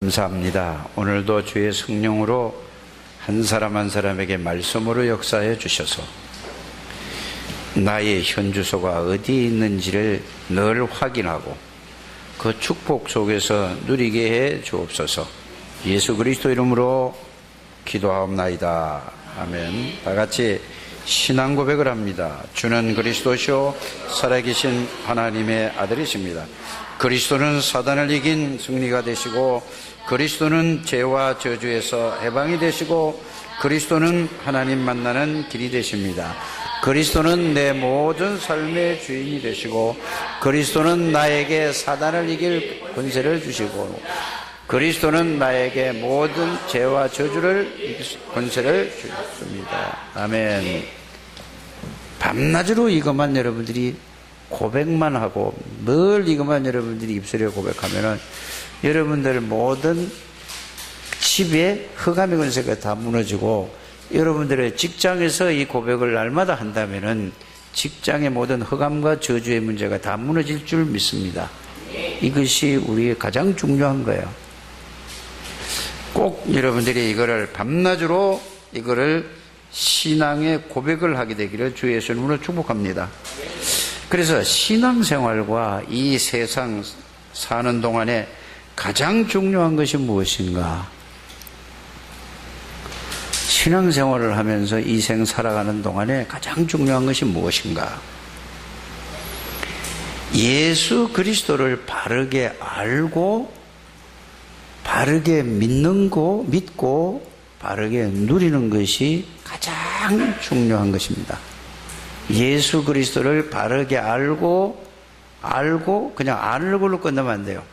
감사합니다. 오늘도 주의 성령으로 한 사람 한 사람에게 말씀으로 역사해 주셔서 나의 현주소가 어디 있는지를 늘 확인하고 그 축복 속에서 누리게 해 주옵소서. 예수 그리스도 이름으로 기도하옵나이다. 아멘. 다 같이 신앙 고백을 합니다. 주는 그리스도시요 살아계신 하나님의 아들이십니다. 그리스도는 사단을 이긴 승리가 되시고, 그리스도는 죄와 저주에서 해방이 되시고, 그리스도는 하나님 만나는 길이 되십니다. 그리스도는 내 모든 삶의 주인이 되시고, 그리스도는 나에게 사단을 이길 권세를 주시고, 그리스도는 나에게 모든 죄와 저주를 권세를 주셨습니다. 아멘. 밤낮으로 이것만 여러분들이 고백만 하고 늘 이것만 여러분들이 입술에 고백하면은 여러분들 모든 집에 흑암의 권세가 다 무너지고, 여러분들의 직장에서 이 고백을 날마다 한다면은 직장의 모든 흑암과 저주의 문제가 다 무너질 줄 믿습니다. 이것이 우리의 가장 중요한 거예요. 꼭 여러분들이 이거를 밤낮으로 이거를 신앙의 고백을 하게 되기를 주 예수 이름으로 축복합니다. 그래서 신앙생활과 이 세상 사는 동안에 가장 중요한 것이 무엇인가? 신앙생활을 하면서 이 생 살아가는 동안에 가장 중요한 것이 무엇인가? 예수 그리스도를 바르게 알고 바르게 믿고 바르게 누리는 것이 가장 중요한 것입니다. 예수 그리스도를 바르게 알고 그냥 아는 걸로 끝나면 안 돼요.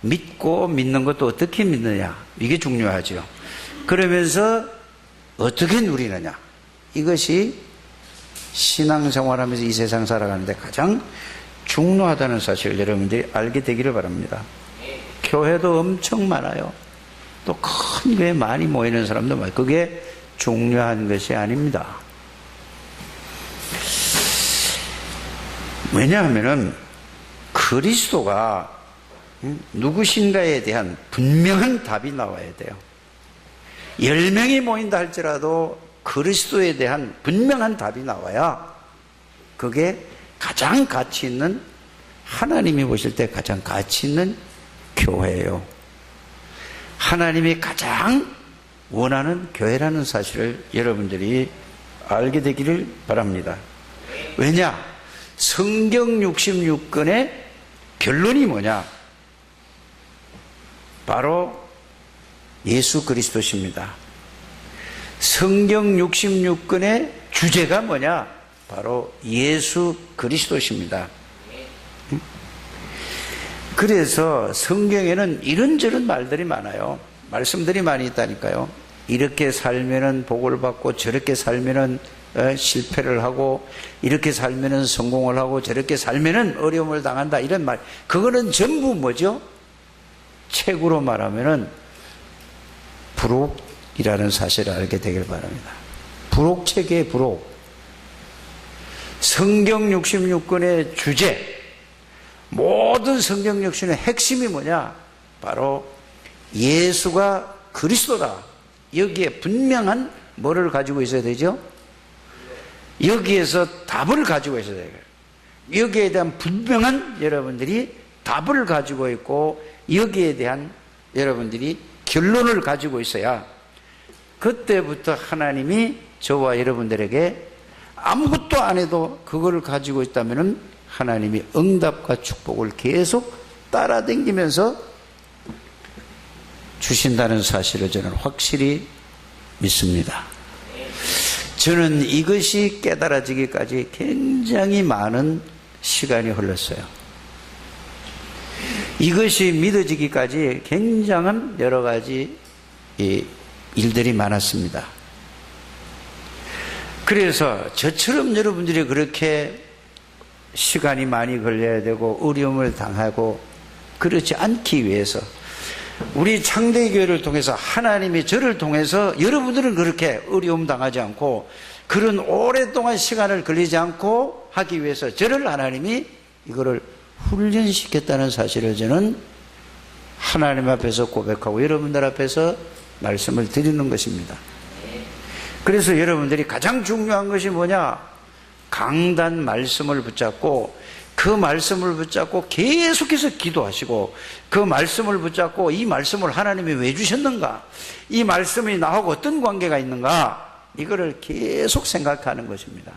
믿고 믿는 것도 어떻게 믿느냐, 이게 중요하죠. 그러면서 어떻게 누리느냐, 이것이 신앙생활하면서 이 세상 살아가는데 가장 중요하다는 사실을 여러분들이 알게 되기를 바랍니다. 교회도 엄청 많아요. 또 큰 교회 많이 모이는 사람도 많아요. 그게 중요한 것이 아닙니다. 왜냐하면은 그리스도가 누구신가에 대한 분명한 답이 나와야 돼요. 10명이 모인다 할지라도 그리스도에 대한 분명한 답이 나와야 그게 가장 가치 있는, 하나님이 보실 때 가장 가치 있는 교회예요. 하나님이 가장 원하는 교회라는 사실을 여러분들이 알게 되기를 바랍니다. 왜냐? 성경 66권의 결론이 뭐냐? 바로 예수 그리스도십니다. 성경 66권의 주제가 뭐냐? 바로 예수 그리스도십니다. 그래서 성경에는 이런저런 말들이 많아요. 말씀들이 많이 있다니까요. 이렇게 살면은 복을 받고, 저렇게 살면은 실패를 하고, 이렇게 살면은 성공을 하고, 저렇게 살면은 어려움을 당한다, 이런 말. 그거는 전부 뭐죠? 책으로 말하면은 부록이라는 사실을 알게 되길 바랍니다. 부록책의 부록. 성경 66권의 주제, 모든 성경 역시의 핵심이 뭐냐? 바로 예수가 그리스도다. 여기에 분명한 뭐를 가지고 있어야 되죠? 여기에서 답을 가지고 있어야 돼요. 여기에 대한 분명한 여러분들이 답을 가지고 있고, 여기에 대한 여러분들이 결론을 가지고 있어야 그때부터 하나님이 저와 여러분들에게 아무것도 안 해도 그거를 가지고 있다면은 하나님이 응답과 축복을 계속 따라다니면서 주신다는 사실을 저는 확실히 믿습니다. 저는 이것이 깨달아지기까지 굉장히 많은 시간이 흘렀어요. 이것이 믿어지기까지 굉장한 여러 가지 일들이 많았습니다. 그래서 저처럼 여러분들이 그렇게 시간이 많이 걸려야 되고 어려움을 당하고 그렇지 않기 위해서 우리 창대교회를 통해서 하나님이 저를 통해서 여러분들은 그렇게 어려움 당하지 않고 그런 오랫동안 시간을 걸리지 않고 하기 위해서 저를 하나님이 이거를 훈련시켰다는 사실을 저는 하나님 앞에서 고백하고 여러분들 앞에서 말씀을 드리는 것입니다. 그래서 여러분들이 가장 중요한 것이 뭐냐? 강단 말씀을 붙잡고 그 말씀을 붙잡고 계속해서 기도하시고 그 말씀을 붙잡고 이 말씀을 하나님이 왜 주셨는가? 이 말씀이 나하고 어떤 관계가 있는가? 이거를 계속 생각하는 것입니다.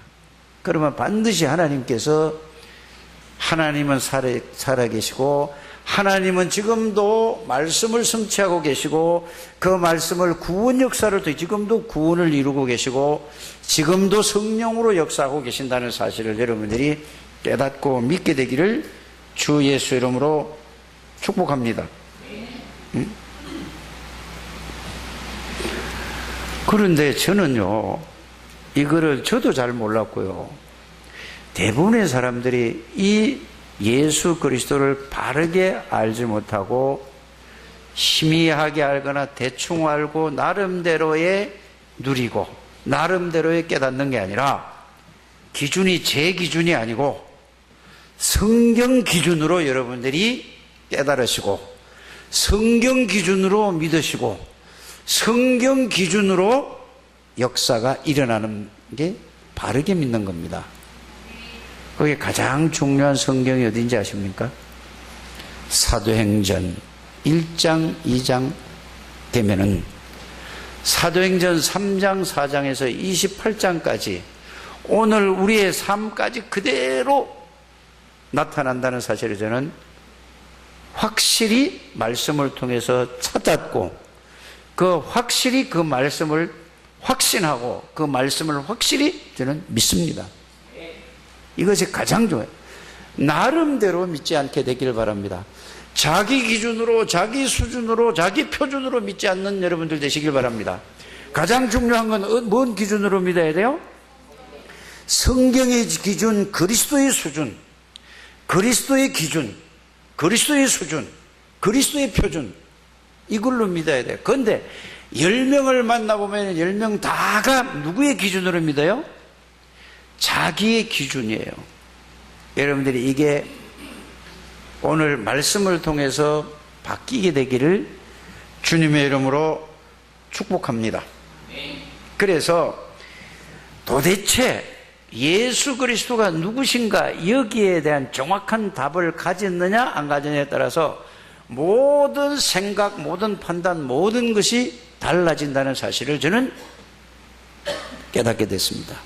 그러면 반드시 하나님께서 하나님은 살아계시고 하나님은 지금도 말씀을 성취하고 계시고 그 말씀을 구원 역사를 통해 지금도 구원을 이루고 계시고 지금도 성령으로 역사하고 계신다는 사실을 여러분들이 깨닫고 믿게 되기를 주 예수 이름으로 축복합니다. 그런데 저는요, 이거를 저도 잘 몰랐고요. 대부분의 사람들이 이 예수 그리스도를 바르게 알지 못하고 희미하게 알거나 대충 알고 나름대로의 누리고 나름대로의 깨닫는 게 아니라 기준이 제 기준이 아니고 성경 기준으로 여러분들이 깨달으시고 성경 기준으로 믿으시고 성경 기준으로 역사가 일어나는 게 바르게 믿는 겁니다. 그게 가장 중요한 성경이 어딘지 아십니까? 사도행전 1장, 2장 되면은 사도행전 3장, 4장에서 28장까지 오늘 우리의 삶까지 그대로 나타난다는 사실을 저는 확실히 말씀을 통해서 찾았고 확실히 그 말씀을 확신하고 그 말씀을 확실히 저는 믿습니다. 이것이 가장 좋아요. 나름대로 믿지 않게 되기를 바랍니다. 자기 기준으로, 자기 수준으로, 자기 표준으로 믿지 않는 여러분들 되시길 바랍니다. 가장 중요한 건 뭔 기준으로 믿어야 돼요? 성경의 기준, 그리스도의 수준, 그리스도의 기준, 그리스도의 수준, 그리스도의 표준, 이걸로 믿어야 돼요. 그런데 10명을 만나보면 10명 다가 누구의 기준으로 믿어요? 자기의 기준이에요. 여러분들이 이게 오늘 말씀을 통해서 바뀌게 되기를 주님의 이름으로 축복합니다. 그래서 도대체 예수 그리스도가 누구신가 여기에 대한 정확한 답을 가졌느냐 안 가졌느냐에 따라서 모든 생각, 모든 판단, 모든 것이 달라진다는 사실을 저는 깨닫게 됐습니다.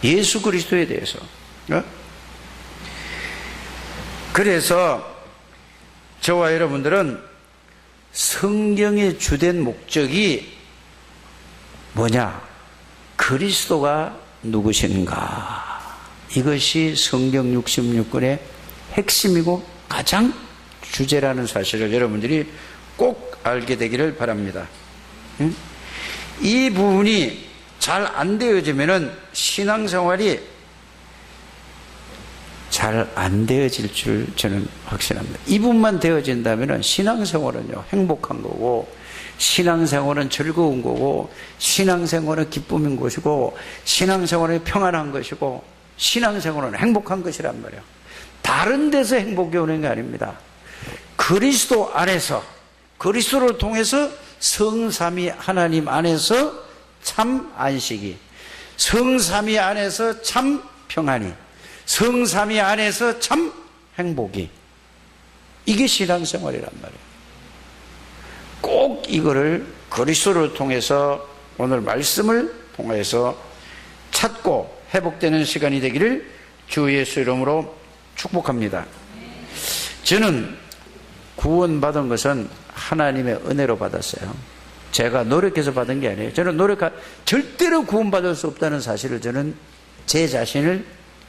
예수 그리스도에 대해서. 그래서 저와 여러분들은 성경의 주된 목적이 뭐냐? 그리스도가 누구신가? 이것이 성경 66권의 핵심이고 가장 주제라는 사실을 여러분들이 꼭 알게 되기를 바랍니다. 이 부분이 잘 안 되어지면은 신앙생활이 잘 안 되어질 줄 저는 확신합니다. 이 부분만 되어진다면은 신앙생활은요, 행복한 거고, 신앙생활은 즐거운 거고, 신앙생활은 기쁨인 것이고, 신앙생활은 평안한 것이고, 신앙생활은 행복한 것이란 말이에요. 다른 데서 행복이 오는 게 아닙니다. 그리스도 안에서, 그리스도를 통해서 성삼위 하나님 안에서 참 안식이, 성삼위 안에서 참 평안이, 성삼위 안에서 참 행복이, 이게 신앙생활이란 말이에요. 꼭 이거를 그리스도를 통해서 오늘 말씀을 통해서 찾고 회복되는 시간이 되기를 주 예수 이름으로 축복합니다. 저는 구원받은 것은 하나님의 은혜로 받았어요. 제가 노력해서 받은 게 아니에요. 저는 절대로 구원받을 수 없다는 사실을 저는 제 자신을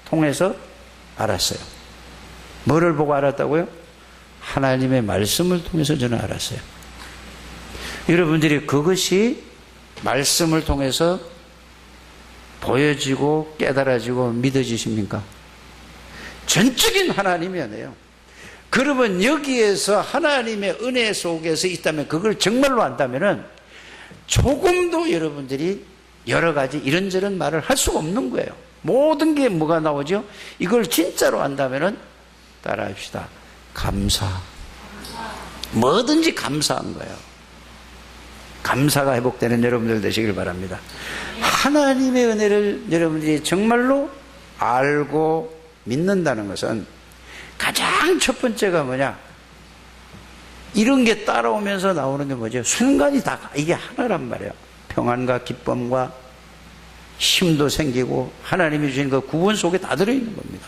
통해서 알았어요. 뭐를 보고 알았다고요? 하나님의 말씀을 통해서 저는 알았어요. 여러분들이 그것이 말씀을 통해서 보여지고 깨달아지고 믿어지십니까? 전적인 하나님의 은혜요. 그러면 여기에서 하나님의 은혜 속에서 있다면, 그걸 정말로 안다면은 조금도 여러분들이 여러 가지 이런저런 말을 할 수가 없는 거예요. 모든 게 뭐가 나오죠? 이걸 진짜로 안다면은 따라합시다. 감사. 뭐든지 감사한 거예요. 감사가 회복되는 여러분들 되시길 바랍니다. 하나님의 은혜를 여러분들이 정말로 알고 믿는다는 것은 가장 첫 번째가 뭐냐? 이런 게 따라오면서 나오는 게 뭐죠? 순간이 다 이게 하나란 말이에요. 평안과 기쁨과 힘도 생기고 하나님이 주신 그 구원 속에 다 들어있는 겁니다.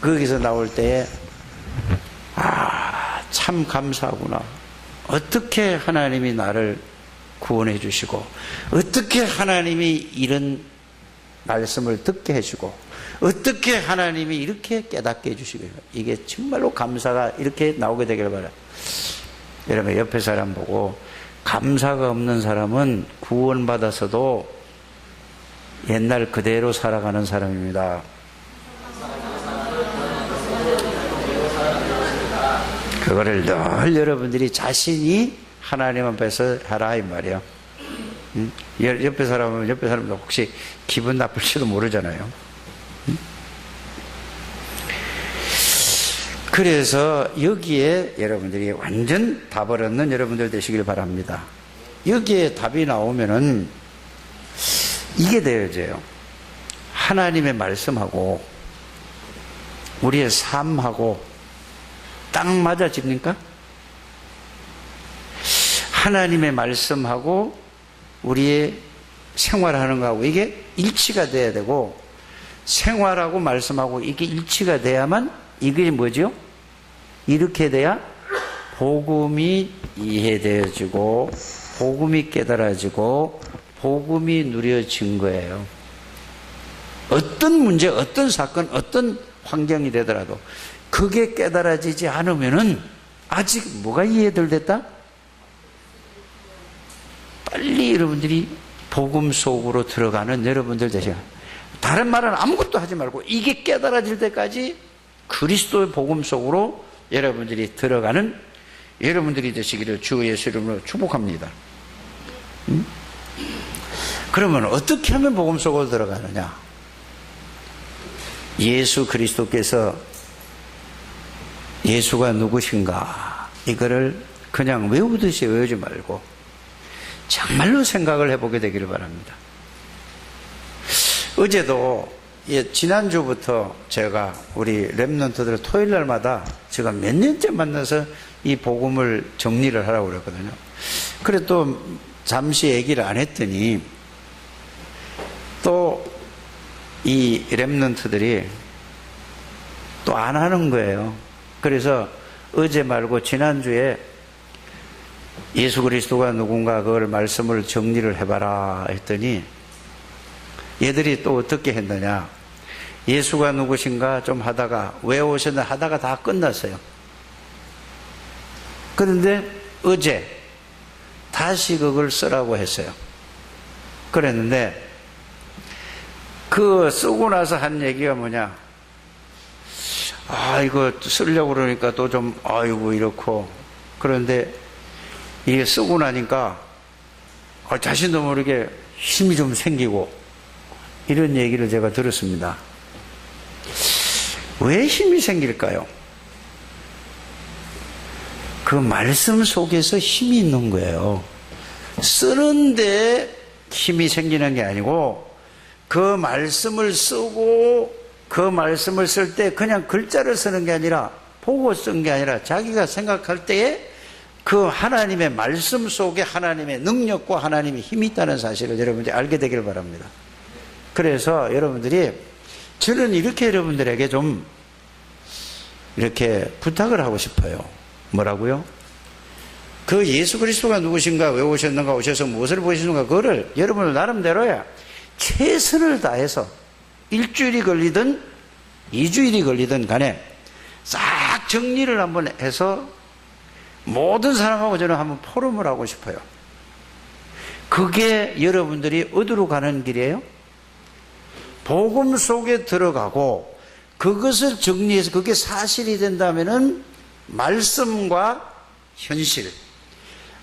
거기서 나올 때에 참 감사하구나. 어떻게 하나님이 나를 구원해 주시고 어떻게 하나님이 이런 말씀을 듣게 해주고 어떻게 하나님이 이렇게 깨닫게 해주시고 이게 정말로 감사가 이렇게 나오게 되길 바라요. 여러분 옆에 사람 보고 감사가 없는 사람은 구원받아서도 옛날 그대로 살아가는 사람입니다. 그거를 늘 여러분들이 자신이 하나님 앞에서 하라 이 말이에요. 옆에 사람도 혹시 기분 나쁠지도 모르잖아요. 그래서 여기에 여러분들이 완전 답을 얻는 여러분들 되시길 바랍니다. 여기에 답이 나오면은 이게 되어져요. 하나님의 말씀하고 우리의 삶하고 딱 맞아집니까? 하나님의 말씀하고 우리의 생활하는 거하고 이게 일치가 돼야 되고 생활하고 말씀하고 이게 일치가 돼야만 이게 뭐죠? 이렇게 돼야 복음이 이해되어지고 복음이 깨달아지고 복음이 누려진 거예요. 어떤 문제, 어떤 사건, 어떤 환경이 되더라도 그게 깨달아지지 않으면은 아직 뭐가 이해들 됐다? 빨리 여러분들이 복음 속으로 들어가는 여러분들 되세요. 다른 말은 아무것도 하지 말고 이게 깨달아질 때까지 그리스도의 복음 속으로 여러분들이 들어가는 여러분들이 되시기를 주 예수 이름으로 축복합니다. 그러면 어떻게 하면 복음 속으로 들어가느냐? 예수 그리스도께서 예수가 누구신가 이거를 그냥 외우듯이 외우지 말고 정말로 생각을 해보게 되기를 바랍니다. 어제도 지난주부터 제가 우리 렘넌트들 토요일 날마다 제가 몇 년째 만나서 이 복음을 정리를 하라고 그랬거든요. 그래 또 잠시 얘기를 안 했더니 또 이 렘넌트들이 또 안 하는 거예요. 그래서 어제 말고 지난주에 예수 그리스도가 누군가 그걸 말씀을 정리를 해봐라 했더니 얘들이 또 어떻게 했느냐? 예수가 누구신가 좀 하다가 왜 오셨나 하다가 다 끝났어요. 그런데 어제 다시 그걸 쓰라고 했어요. 그랬는데 그 쓰고 나서 한 얘기가 뭐냐? 이거 쓰려고 그러니까 또 좀 아이고 이렇고 그런데 이게 쓰고 나니까 자신도 모르게 힘이 좀 생기고 이런 얘기를 제가 들었습니다. 왜 힘이 생길까요? 그 말씀 속에서 힘이 있는 거예요. 쓰는데 힘이 생기는 게 아니고 그 말씀을 쓰고 그 말씀을 쓸 때 그냥 글자를 쓰는 게 아니라 보고 쓴 게 아니라 자기가 생각할 때에 그 하나님의 말씀 속에 하나님의 능력과 하나님의 힘이 있다는 사실을 여러분들이 알게 되길 바랍니다. 그래서 여러분들이 저는 이렇게 여러분들에게 좀 이렇게 부탁을 하고 싶어요. 뭐라고요? 그 예수 그리스도가 누구신가, 왜 오셨는가, 오셔서 무엇을 보시는가, 그거를 여러분들 나름대로야 최선을 다해서 일주일이 걸리든 2주일이 걸리든 간에 싹 정리를 한번 해서 모든 사람하고 저는 한번 포럼을 하고 싶어요. 그게 여러분들이 어디로 가는 길이에요? 복음 속에 들어가고 그것을 정리해서 그게 사실이 된다면은 말씀과 현실,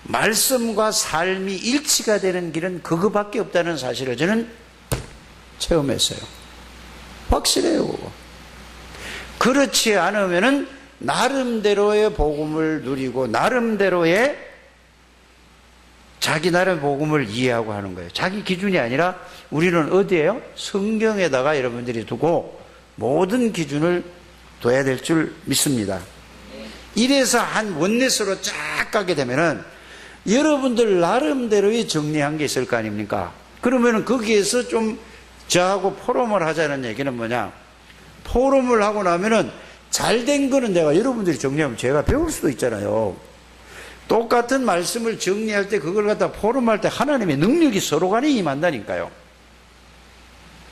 말씀과 삶이 일치가 되는 길은 그거밖에 없다는 사실을 저는 체험했어요. 확실해요. 그거. 그렇지 않으면은 나름대로의 복음을 누리고 나름대로의 자기 나름의 복음을 이해하고 하는 거예요. 자기 기준이 아니라 우리는 어디에요? 성경에다가 여러분들이 두고 모든 기준을 둬야 될 줄 믿습니다. 이래서 한 원넷으로 쫙 가게 되면은 여러분들 나름대로의 정리한 게 있을 거 아닙니까? 그러면은 거기에서 좀 저하고 포럼을 하자는 얘기는 뭐냐? 포럼을 하고 나면은 잘된 거는 내가 여러분들이 정리하면 제가 배울 수도 있잖아요. 똑같은 말씀을 정리할 때 그걸 갖다 포럼할 때 하나님의 능력이 서로 간에 임한다니까요.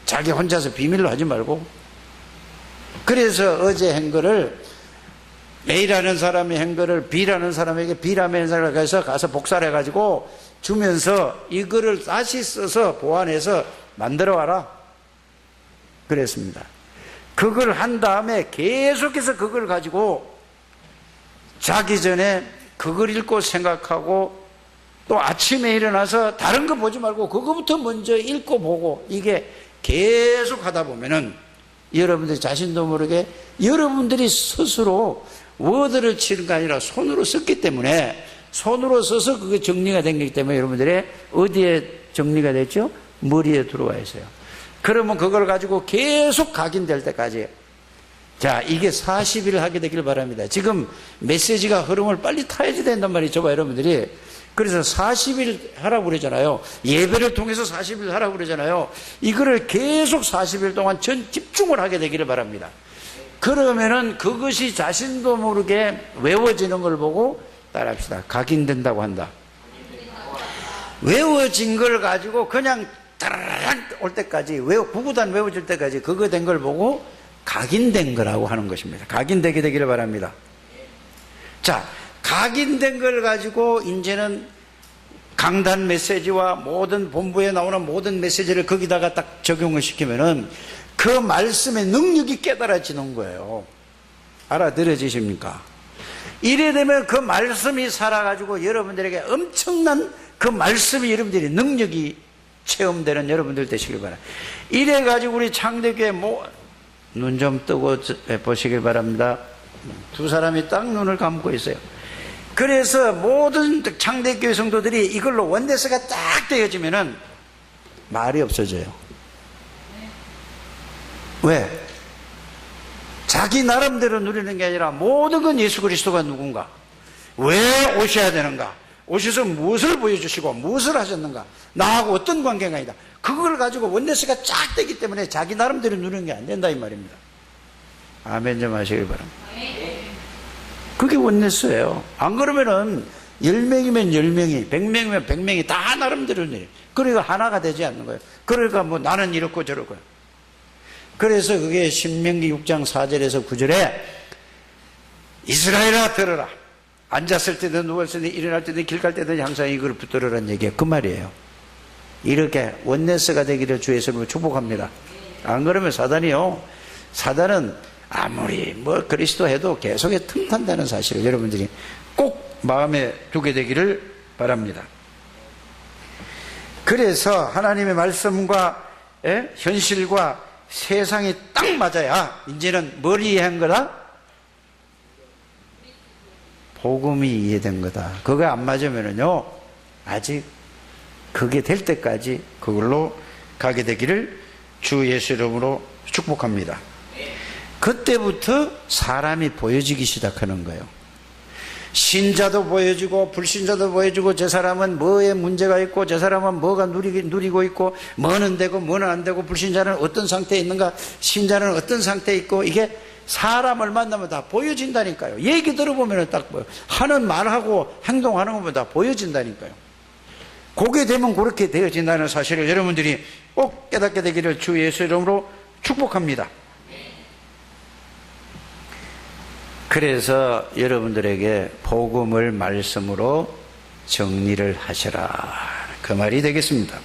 자기 혼자서 비밀로 하지 말고. 그래서 어제 한 거를 A라는 사람이 한 거를 B라는 사람에게 B라는 사람에게 가서 복사를 해가지고 주면서 이거를 다시 써서 보완해서 만들어 와라 그랬습니다. 그걸 한 다음에 계속해서 그걸 가지고 자기 전에 그걸 읽고 생각하고 또 아침에 일어나서 다른 거 보지 말고 그거부터 먼저 읽고 보고 이게 계속 하다 보면은 여러분들이 자신도 모르게 여러분들이 스스로 워드를 치는 게 아니라 손으로 썼기 때문에 손으로 써서 그게 정리가 된 거기 때문에 여러분들의 어디에 정리가 됐죠? 머리에 들어와 있어요. 그러면 그걸 가지고 계속 각인될 때까지 자 이게 40일 하게 되길 바랍니다. 지금 메시지가 흐름을 빨리 타야지 된단 말이죠. 여러분들이 그래서 40일 하라고 그러잖아요. 예배를 통해서 40일 하라고 그러잖아요. 이거를 계속 40일 동안 전 집중을 하게 되기를 바랍니다. 그러면은 그것이 자신도 모르게 외워지는 걸 보고 따라합시다. 각인된다고 한다. 외워진 걸 가지고 그냥 따라락 올 때까지 구구단 외워질 때까지 그거 된 걸 보고 각인된 거라고 하는 것입니다. 각인되게 되기를 바랍니다. 자, 각인된 걸 가지고 이제는 강단 메시지와 모든 본부에 나오는 모든 메시지를 거기다가 딱 적용을 시키면은 그 말씀의 능력이 깨달아지는 거예요. 알아들어지십니까? 이래 되면 그 말씀이 살아가지고 여러분들에게 엄청난 그 말씀이 여러분들이 능력이 체험되는 여러분들 되시길 바랍니다. 이래 가지고 우리 창대교회 눈 좀 뜨고 보시길 바랍니다. 두 사람이 딱 눈을 감고 있어요. 그래서 모든 창대교회 성도들이 이걸로 원대스가 딱 되어지면은 말이 없어져요. 왜? 자기 나름대로 누리는 게 아니라 모든 건 예수 그리스도가 누군가, 왜 오셔야 되는가, 오셔서 무엇을 보여주시고 무엇을 하셨는가, 나하고 어떤 관계가 있다, 그걸 가지고 원대스가 쫙 되기 때문에 자기 나름대로 누리는 게 안 된다 이 말입니다. 아멘 좀 하시길 바랍니다. 그게 원네스예요. 안 그러면은 10명이면 10명이, 100명이면 100명이 다 나름대로 누려. 그러니까 하나가 되지 않는 거예요. 그러니까 뭐 나는 이렇고 저렇고. 그래서 그게 신명기 6장 4절에서 9절에 이스라엘아 들어라. 앉았을 때든 누웠을 때든 일어날 때든 길 갈 때든 항상 이걸 붙들으라는 얘기예요. 그 말이에요. 이렇게 원네스가 되기를 주의 이름으로 축복합니다. 안 그러면 사단은 아무리 뭐 그리스도 해도 계속에 틈탄다는 사실을 여러분들이 꼭 마음에 두게 되기를 바랍니다. 그래서 하나님의 말씀과 현실과 세상이 딱 맞아야 이제는 뭘 이해한 거다? 복음이 이해된 거다. 그거 안 맞으면은요 아직 그게 될 때까지 그걸로 가게 되기를 주 예수 이름으로 축복합니다. 그때부터 사람이 보여지기 시작하는 거예요. 신자도 보여지고 불신자도 보여지고 저 사람은 뭐에 문제가 있고 저 사람은 뭐가 누리고 있고 뭐는 되고 뭐는 안 되고 불신자는 어떤 상태에 있는가 신자는 어떤 상태에 있고 이게 사람을 만나면 다 보여진다니까요. 얘기 들어보면 딱 보여. 하는 말하고 행동하는 것보다 다 보여진다니까요. 그게 되면 그렇게 되어진다는 사실을 여러분들이 꼭 깨닫게 되기를 주 예수 이름으로 축복합니다. 그래서 여러분들에게 복음을 말씀으로 정리를 하시라 그 말이 되겠습니다.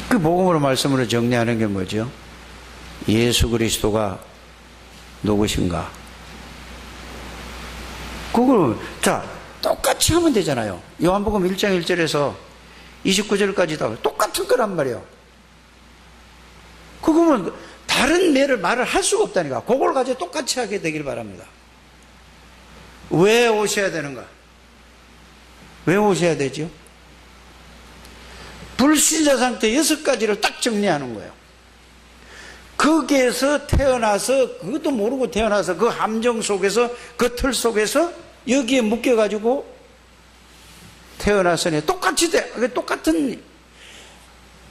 그 복음으로 말씀으로 정리하는 게 뭐죠? 예수 그리스도가 누구신가? 그걸 자 똑같이 하면 되잖아요. 요한복음 1장 1절에서 29절까지 다 똑같은 거란 말이에요. 그거면 다 다른 말을 할 수가 없다니까. 그걸 가지고 똑같이 하게 되길 바랍니다. 왜 오셔야 되는가? 왜 오셔야 되죠? 불신자 상태 6가지를 딱 정리하는 거예요. 거기에서 태어나서, 그것도 모르고 태어나서 그 함정 속에서, 그 틀 속에서 여기에 묶여가지고 태어났으니 똑같이 똑같은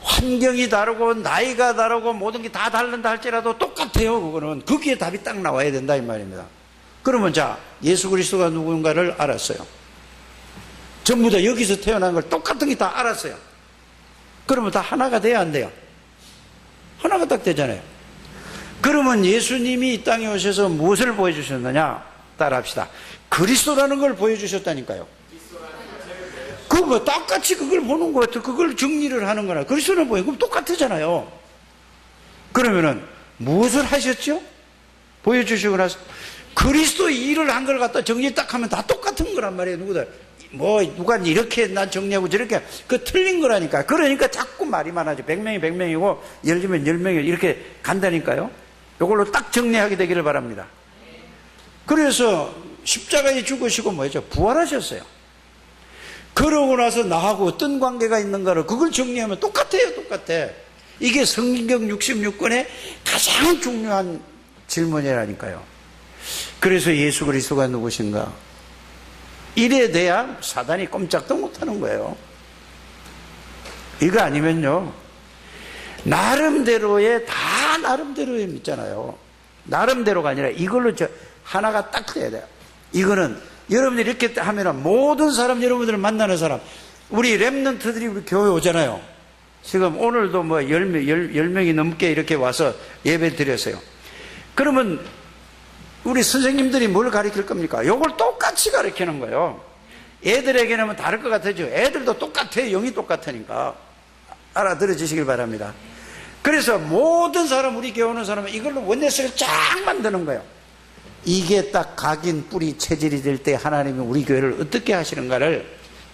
환경이 다르고 나이가 다르고 모든 게 다 다른다 할지라도 똑같아요. 그거는 거기에 답이 딱 나와야 된다 이 말입니다. 그러면 자, 예수 그리스도가 누군가를 알았어요. 전부 다 여기서 태어난 걸 똑같은 게 다 알았어요. 그러면 다 하나가 돼야 안 돼요? 하나가 딱 되잖아요. 그러면 예수님이 이 땅에 오셔서 무엇을 보여주셨느냐? 따라합시다. 그리스도라는 걸 보여주셨다니까요. 그거 똑같이 그걸 보는 것 같아. 그걸 정리를 하는 거나. 그리스도는 뭐예요? 그럼 똑같잖아요. 그러면은 무엇을 하셨죠? 보여주시고 나서 그리스도 일을 한 걸 갖다 정리 딱 하면 다 똑같은 거란 말이에요. 누가 이렇게 난 정리하고 저렇게 그 틀린 거라니까. 그러니까 자꾸 말이 많아져. 100명이 100명이고 10명이 10명이 이렇게 간다니까요. 이걸로 딱 정리하게 되기를 바랍니다. 그래서 십자가에 죽으시고 뭐죠? 부활하셨어요. 그러고 나서 나하고 어떤 관계가 있는가를 그걸 정리하면 똑같아요. 똑같아. 이게 성경 66권의 가장 중요한 질문이라니까요. 그래서 예수 그리스도가 누구신가? 이래 돼야 사단이 꼼짝도 못하는 거예요. 이거 아니면요, 나름대로의 다 나름대로에 믿잖아요. 나름대로가 아니라 이걸로 하나가 딱 돼야 돼요. 이거는 여러분들이 이렇게 하면 모든 사람, 여러분들을 만나는 사람, 우리 랩런트들이 우리 교회 오잖아요. 지금 오늘도 뭐 10명이 넘게 이렇게 와서 예배 드렸어요. 그러면 우리 선생님들이 뭘 가르칠 겁니까? 이걸 똑같이 가르치는 거예요. 애들에게는 다를 것 같아죠. 애들도 똑같아요. 영이 똑같으니까. 알아들어 주시길 바랍니다. 그래서 모든 사람, 우리 교회 오는 사람은 이걸로 원내스를 쫙 만드는 거예요. 이게 딱 각인 뿌리 체질이 될 때 하나님이 우리 교회를 어떻게 하시는가를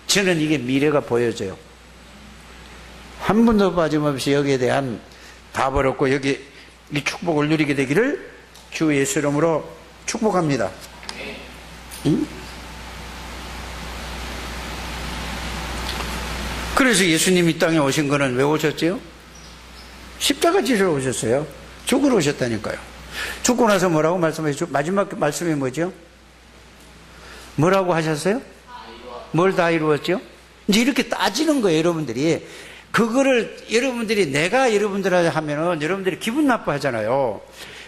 저는 이게 미래가 보여져요. 한 번도 빠짐없이 여기에 대한 답을 얻고 여기 이 축복을 누리게 되기를 주 예수 이름으로 축복합니다. 응? 그래서 예수님이 이 땅에 오신 거는 왜 오셨지요? 십자가 지러 오셨어요. 죽으러 오셨다니까요. 죽고 나서 뭐라고 말씀하셨죠? 마지막 말씀이 뭐죠? 뭐라고 하셨어요? 뭘 다 이루었죠? 이제 이렇게 따지는 거예요, 여러분들이. 그거를 여러분들이 내가 여러분들한테 하면은 여러분들이 기분 나빠하잖아요.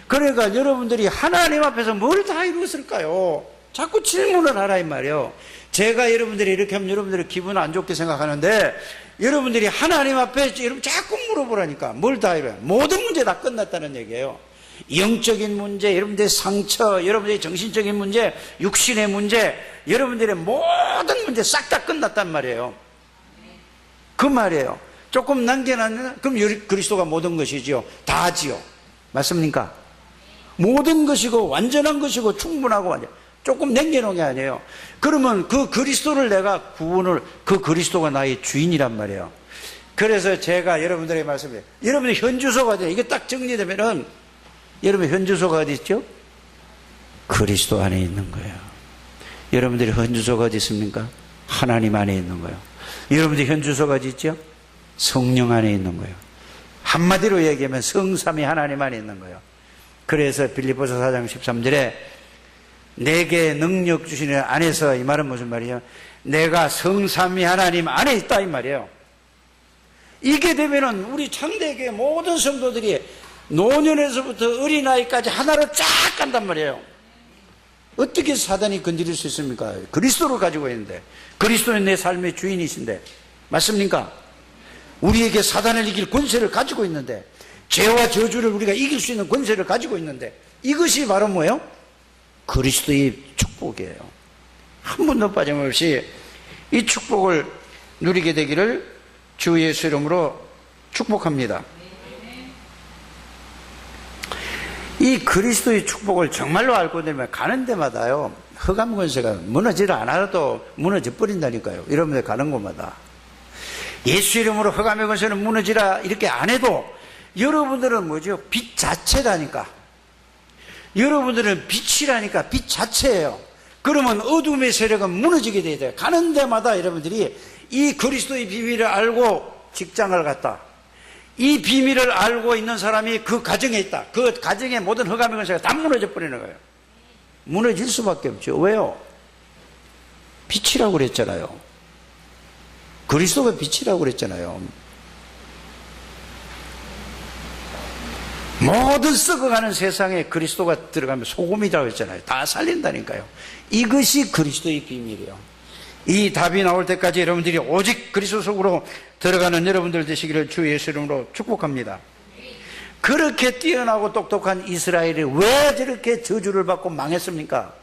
그러니까 여러분들이 하나님 앞에서 뭘 다 이루었을까요? 자꾸 질문을 하라 이 말이에요. 제가 여러분들이 이렇게 하면 여러분들이 기분 안 좋게 생각하는데 여러분들이 하나님 앞에 여러분 자꾸 물어보라니까. 뭘 다 이루어요? 모든 문제 다 끝났다는 얘기예요. 영적인 문제, 여러분들의 상처, 여러분들의 정신적인 문제, 육신의 문제, 여러분들의 모든 문제 싹 다 끝났단 말이에요. 그 말이에요. 조금 남겨놨나? 그럼 그리스도가 모든 것이지요. 다지요. 맞습니까? 모든 것이고 완전한 것이고 충분하고 완전. 조금 남겨놓은 게 아니에요. 그러면 그 그리스도를 내가 구원을, 그 그리스도가 나의 주인이란 말이에요. 그래서 제가 여러분들에게 말씀드려요. 여러분의 현주소가 어디예요? 이게 딱 정리되면은 여러분의 현주소가 어디 있죠? 그리스도 안에 있는 거예요. 여러분들의 현주소가 어디 있습니까? 하나님 안에 있는 거예요. 여러분들의 현주소가 어디 있죠? 성령 안에 있는 거예요. 한마디로 얘기하면 성삼위 하나님 안에 있는 거예요. 그래서 빌립보서 4장 13절에 내게 능력 주시는 안에서, 이 말은 무슨 말이에요? 내가 성삼위 하나님 안에 있다 이 말이에요. 이게 되면은 우리 창대교회 모든 성도들이 노년에서부터 어린아이까지 하나로 쫙 간단 말이에요. 어떻게 사단이 건드릴 수 있습니까? 그리스도를 가지고 있는데, 그리스도는 내 삶의 주인이신데, 맞습니까? 우리에게 사단을 이길 권세를 가지고 있는데, 죄와 저주를 우리가 이길 수 있는 권세를 가지고 있는데, 이것이 바로 뭐예요? 그리스도의 축복이에요. 한 번도 빠짐없이 이 축복을 누리게 되기를 주 예수 이름으로 축복합니다. 이 그리스도의 축복을 정말로 알고 되면 가는 데마다요, 흑암 권세가 무너지를 않아도 무너져 버린다니까요. 여러분들 가는 곳마다. 예수 이름으로 흑암의 권세는 무너지라 이렇게 안 해도 여러분들은 뭐죠? 빛 자체라니까. 여러분들은 빛이라니까. 빛 자체예요. 그러면 어둠의 세력은 무너지게 돼야 돼요. 가는 데마다 여러분들이 이 그리스도의 비밀을 알고 직장을 갔다. 이 비밀을 알고 있는 사람이 그 가정에 있다. 그 가정의 모든 흑암의 권세가 다 무너져 버리는 거예요. 무너질 수밖에 없죠. 왜요? 빛이라고 그랬잖아요. 그리스도가 빛이라고 그랬잖아요. 모든 썩어가는 세상에 그리스도가 들어가면 소금이라고 했잖아요. 다 살린다니까요. 이것이 그리스도의 비밀이에요. 이 답이 나올 때까지 여러분들이 오직 그리스도 속으로 들어가는 여러분들 되시기를 주 예수 이름으로 축복합니다. 그렇게 뛰어나고 똑똑한 이스라엘이 왜 저렇게 저주를 받고 망했습니까?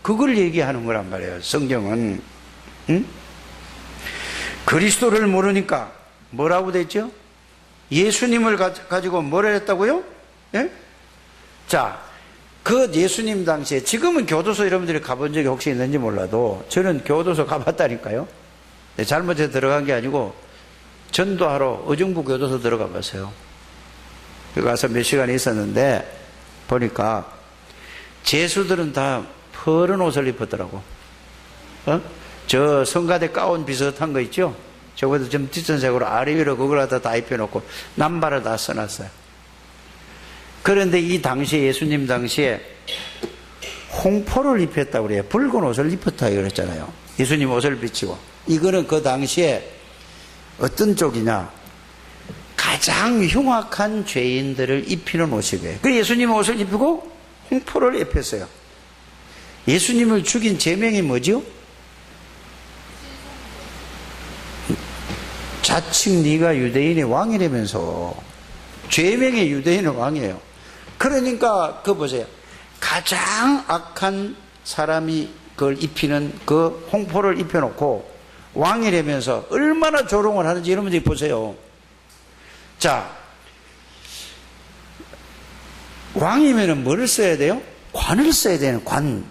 그걸 얘기하는 거란 말이에요. 성경은. 응? 그리스도를 모르니까 뭐라고 됐죠? 예수님을 가지고 뭐라 했다고요? 예? 자, 그 예수님 당시에, 지금은 교도소 여러분들이 가본 적이 혹시 있는지 몰라도 저는 교도소 가봤다니까요. 잘못해서 들어간 게 아니고 전도하러 의정부 교도소 들어가 봤어요. 거기 가서 몇 시간 있었는데 보니까 죄수들은 다 푸른 옷을 입었더라고. 저 성가대 가운 비슷한 거 있죠? 저보다 좀 짙은 색으로 아래 위로 그걸 다 입혀놓고 남발을 다 써놨어요. 그런데 이 당시에, 예수님 당시에 홍포를 입혔다고 그래요. 붉은 옷을 입었다 그랬잖아요. 예수님 옷을 비치고. 이거는 그 당시에 어떤 쪽이냐, 가장 흉악한 죄인들을 입히는 옷이고요. 그래서 예수님 옷을 입히고 홍포를 입혔어요. 예수님을 죽인 제명이 뭐죠? 자칭 네가 유대인의 왕이라면서. 죄명의 유대인의 왕이에요. 그러니까 그거 보세요. 가장 악한 사람이 그걸 입히는 그 홍포를 입혀놓고 왕이라면서 얼마나 조롱을 하는지 여러분들이 보세요. 자, 왕이면은 뭐를 써야 돼요? 관을 써야 되는, 관.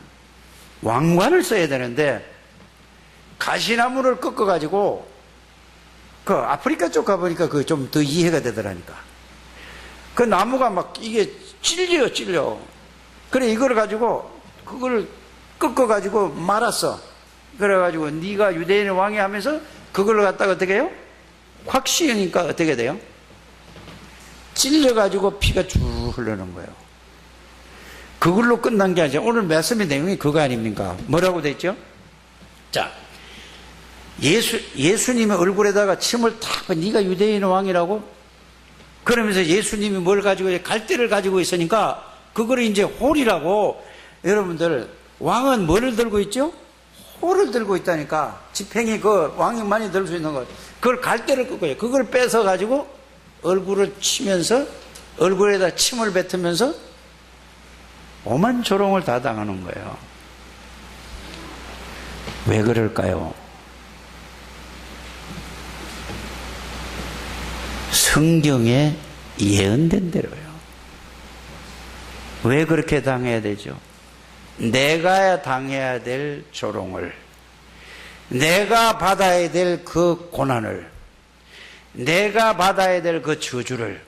왕관을 써야 되는데 가시나무를 꺾어가지고, 그 아프리카 쪽 가보니까 그 좀 더 이해가 되더라니까. 그 나무가 막 이게 찔려. 그래, 이걸 가지고 그걸 꺾어가지고 말았어. 그래가지고 네가 유대인의 왕이 하면서 그걸 갖다가 어떻게 해요? 확 씌우니까 어떻게 돼요? 찔려가지고 피가 쭉 흐르는 거예요. 그걸로 끝난 게 아니죠. 오늘 말씀의 내용이 그거 아닙니까? 뭐라고 됐죠? 자, 예수님의 얼굴에다가 침을 탁, 네가 유대인의 왕이라고? 그러면서 예수님이 뭘 가지고, 갈대를 가지고 있으니까 그거를 이제 홀이라고. 여러분들, 왕은 뭐를 들고 있죠? 홀을 들고 있다니까. 지팽이, 그 왕이 많이 들 수 있는 것, 그걸 갈대를 끄고요. 그걸 뺏어 가지고 얼굴을 치면서, 얼굴에다 침을 뱉으면서 오만 조롱을 다 당하는 거예요. 왜 그럴까요? 성경에 예언된 대로요. 왜 그렇게 당해야 되죠? 내가 당해야 될 조롱을, 내가 받아야 될 그 고난을, 내가 받아야 될 그 저주를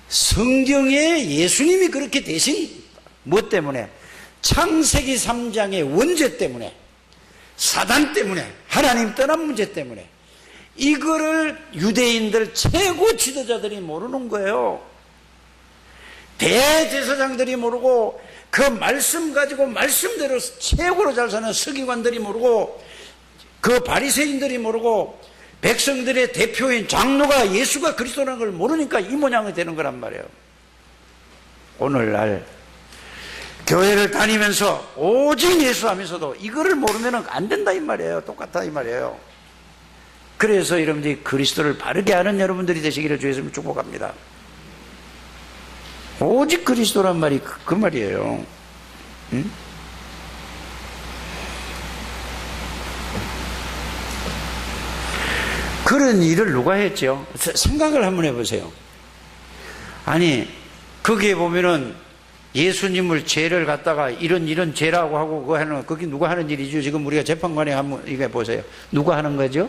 성경에 예수님이 그렇게 대신, 뭐 때문에? 창세기 3장의 원죄 때문에, 사단 때문에, 하나님 떠난 문제 때문에. 이거를 유대인들 최고 지도자들이 모르는 거예요. 대제사장들이 모르고, 그 말씀 가지고 말씀대로 최고로 잘 사는 서기관들이 모르고, 그 바리새인들이 모르고, 백성들의 대표인 장로가 예수가 그리스도라는 걸 모르니까 이 모양이 되는 거란 말이에요. 오늘날 교회를 다니면서 오직 예수 하면서도 이거를 모르면 안 된다 이 말이에요. 똑같다 이 말이에요. 그래서 여러분들이 그리스도를 바르게 아는 여러분들이 되시기를 주의 이름으로 축복합니다. 오직 그리스도란 말이 그 말이에요. 응? 그런 일을 누가 했죠? 생각을 한번 해보세요. 아니, 거기에 보면은 예수님을 죄를 갖다가 이런 죄라고 하고 그거 하는, 그게 누가 하는 일이죠? 지금 우리가 재판관에 한번 이거 보세요. 누가 하는 거죠?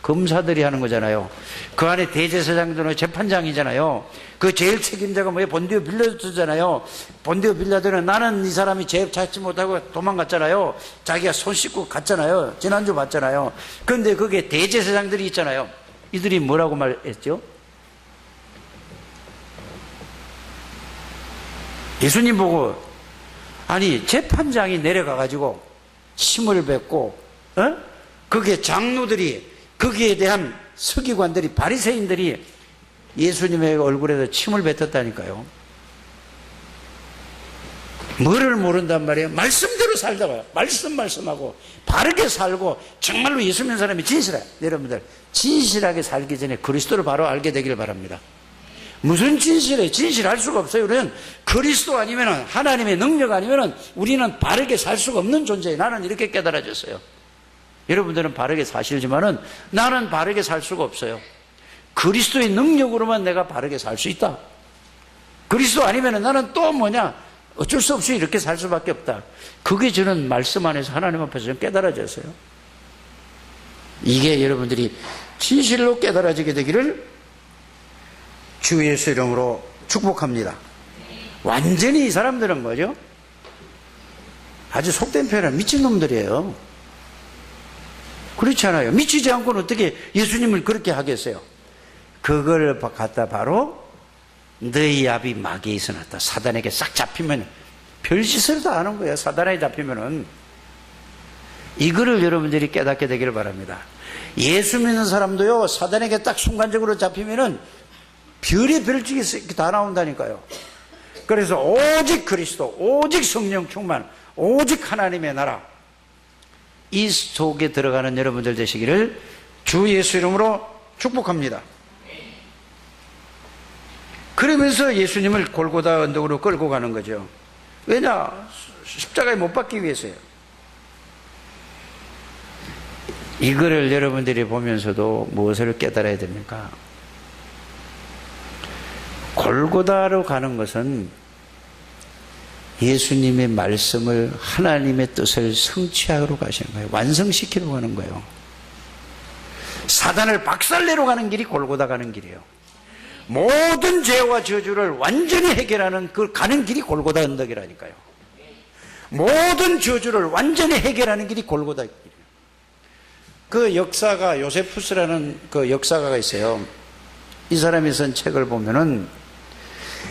검사들이 하는 거잖아요. 그 안에 대제사장들은 재판장이잖아요. 그 제일 책임자가 뭐예요? 본디오 빌라도잖아요. 본디오 빌라도는 나는 이 사람이 죄 찾지 못하고 도망갔잖아요. 자기가 손 씻고 갔잖아요. 지난주 봤잖아요. 그런데 그게 대제사장들이 있잖아요. 이들이 뭐라고 말했죠? 예수님 보고, 아니 재판장이 내려가가지고 침을 뱉고, 그게 장로들이, 거기에 대한 서기관들이, 바리새인들이 예수님의 얼굴에서 침을 뱉었다니까요. 뭐를 모른단 말이에요? 말씀대로 살다가 말씀하고 바르게 살고 정말로 예수 믿는 사람이 진실해요. 여러분들 진실하게 살기 전에 그리스도를 바로 알게 되기를 바랍니다. 무슨 진실해? 진실할 수가 없어요. 우리는 그리스도 아니면, 하나님의 능력 아니면 우리는 바르게 살 수가 없는 존재예요. 나는 이렇게 깨달아졌어요. 여러분들은 바르게 사실지만은 나는 바르게 살 수가 없어요. 그리스도의 능력으로만 내가 바르게 살 수 있다. 그리스도 아니면 나는 또 뭐냐, 어쩔 수 없이 이렇게 살 수밖에 없다. 그게 저는 말씀 안에서 하나님 앞에서 좀 깨달아졌어요. 이게 여러분들이 진실로 깨달아지게 되기를 주 예수 이름으로 축복합니다. 완전히 이 사람들은 뭐죠? 아주 속된 표현은 미친놈들이에요. 그렇지 않아요? 미치지 않고는 어떻게 예수님을 그렇게 하겠어요? 그걸 갖다 바로 너희 아비 마귀에서 났다. 사단에게 싹 잡히면 별짓을 다 하는 거예요. 사단에게 잡히면은. 이거를 여러분들이 깨닫게 되기를 바랍니다. 예수 믿는 사람도요, 사단에게 딱 순간적으로 잡히면은 별의 별짓이 다 나온다니까요. 그래서 오직 그리스도, 오직 성령 충만, 오직 하나님의 나라, 이 속에 들어가는 여러분들 되시기를 주 예수 이름으로 축복합니다. 그러면서 예수님을 골고다 언덕으로 끌고 가는 거죠. 왜냐? 십자가에 못 박기 위해서요. 이거를 여러분들이 보면서도 무엇을 깨달아야 됩니까? 골고다로 가는 것은 예수님의 말씀을, 하나님의 뜻을 성취하러 가시는 거예요. 완성시키러 가는 거예요. 사단을 박살내러 가는 길이 골고다 가는 길이에요. 모든 죄와 저주를 완전히 해결하는 그 가는 길이 골고다 언덕이라니까요. 모든 저주를 완전히 해결하는 길이 골고다 길이에요. 그 역사가, 요세푸스라는 그 역사가가 있어요. 이 사람이 쓴 책을 보면은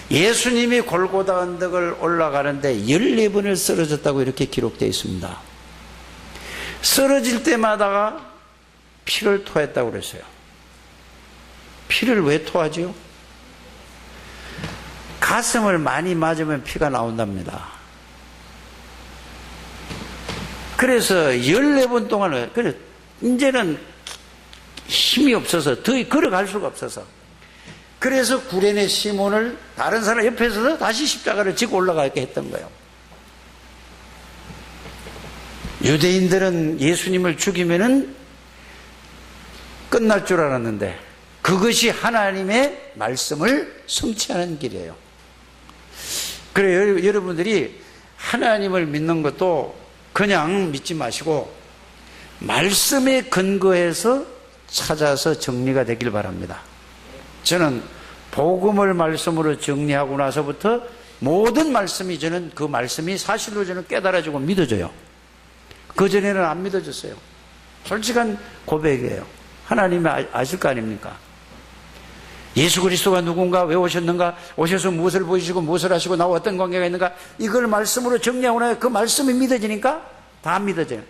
예수님이 골고다 언덕을 올라가는데 14번을 쓰러졌다고 이렇게 기록되어 있습니다. 쓰러질 때마다가 피를 토했다고 그랬어요. 피를 왜 토하지요? 가슴을 많이 맞으면 피가 나온답니다. 그래서 14번 동안은, 그래, 이제는 힘이 없어서 더 걸어갈 수가 없어서, 그래서 구레네 시몬을 다른 사람 옆에 서서 다시 십자가를 지고 올라가게 했던 거예요. 유대인들은 예수님을 죽이면은 끝날 줄 알았는데 그것이 하나님의 말씀을 성취하는 길이에요. 그래요. 여러분들이 하나님을 믿는 것도 그냥 믿지 마시고 말씀에 근거해서 찾아서 정리가 되길 바랍니다. 저는 복음을 말씀으로 정리하고 나서부터 모든 말씀이, 저는 그 말씀이 사실로 저는 깨달아지고 믿어져요. 그전에는 안 믿어졌어요. 솔직한 고백이에요. 하나님이 아실 거 아닙니까? 예수 그리스도가 누군가, 왜 오셨는가, 오셔서 무엇을 보이시고 무엇을 하시고 나와 어떤 관계가 있는가, 이걸 말씀으로 정리하고 나서 그 말씀이 믿어지니까 다 믿어져요.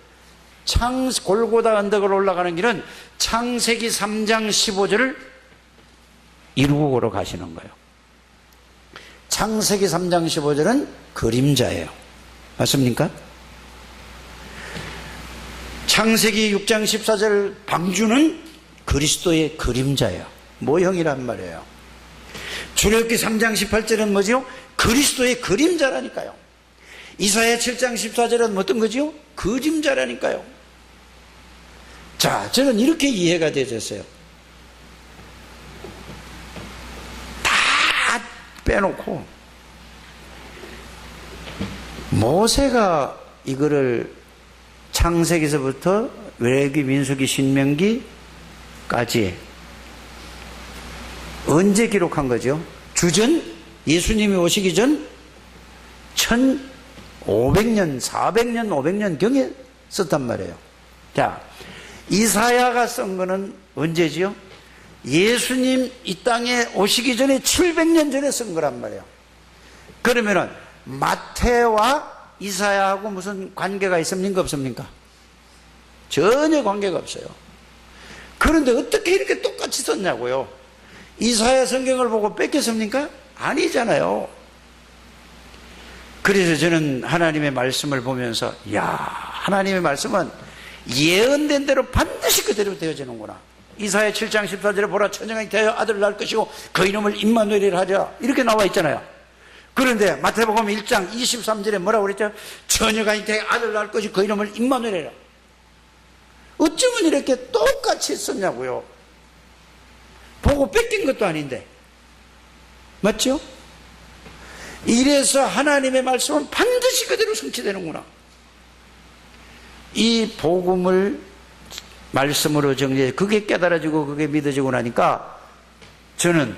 골고다 언덕을 올라가는 길은 창세기 3장 15절을 이루고 걸어가시는 거예요. 창세기 3장 15절은 그림자예요. 맞습니까? 창세기 6장 14절 방주는 그리스도의 그림자예요. 모형이란 말이에요. 출애굽기 3장 18절은 뭐지요? 그리스도의 그림자라니까요. 이사야 7장 14절은 어떤 거지요? 그림자라니까요. 자, 저는 이렇게 이해가 되었어요. 다 빼놓고 모세가 이거를 창세기서부터 레위기, 민수기, 신명기, 언제 기록한 거죠? 주전 예수님이 오시기 전 1500년, 400년, 500년 경에 썼단 말이에요. 자, 이사야가 쓴 거는 언제지요? 예수님 이 땅에 오시기 전에 700년 전에 쓴 거란 말이에요. 그러면은 마태와 이사야하고 무슨 관계가 있습니까? 없습니까? 전혀 관계가 없어요. 그런데 어떻게 이렇게 똑같이 썼냐고요? 이사야 성경을 보고 뺏겼습니까? 아니잖아요. 그래서 저는 하나님의 말씀을 보면서 하나님의 말씀은 예언된 대로 반드시 그대로 되어지는구나. 이사야 7장 14절에 보라, 처녀가 잉태하여 아들을 낳을 것이고 그 이름을 임마누엘이라 하리라, 이렇게 나와 있잖아요. 그런데 마태복음 1장 23절에 뭐라고 그랬죠? 처녀가 잉태하여 아들을 낳을 것이고 그 이름을 임마누엘이라. 어쩌면 이렇게 똑같이 썼냐고요. 보고 뺏긴 것도 아닌데. 맞죠? 이래서 하나님의 말씀은 반드시 그대로 성취되는구나. 이 복음을 말씀으로 정리해 그게 깨달아지고 그게 믿어지고 나니까 저는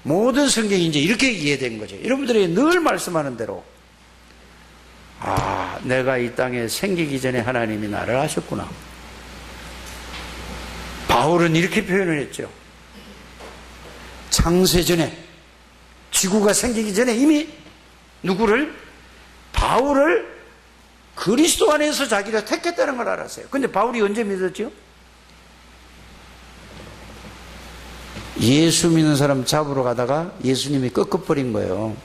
모든 성경이 이제 이렇게 이해된 거죠. 여러분들이 늘 말씀하는 대로 내가 이 땅에 생기기 전에 하나님이 나를 아셨구나. 바울은 이렇게 표현을 했죠. 창세전에, 지구가 생기기 전에 이미 누구를? 바울을 그리스도 안에서 자기가 택했다는 걸 알았어요. 근데 바울이 언제 믿었죠? 예수 믿는 사람 잡으러 가다가 예수님이 꺾어버린 거예요.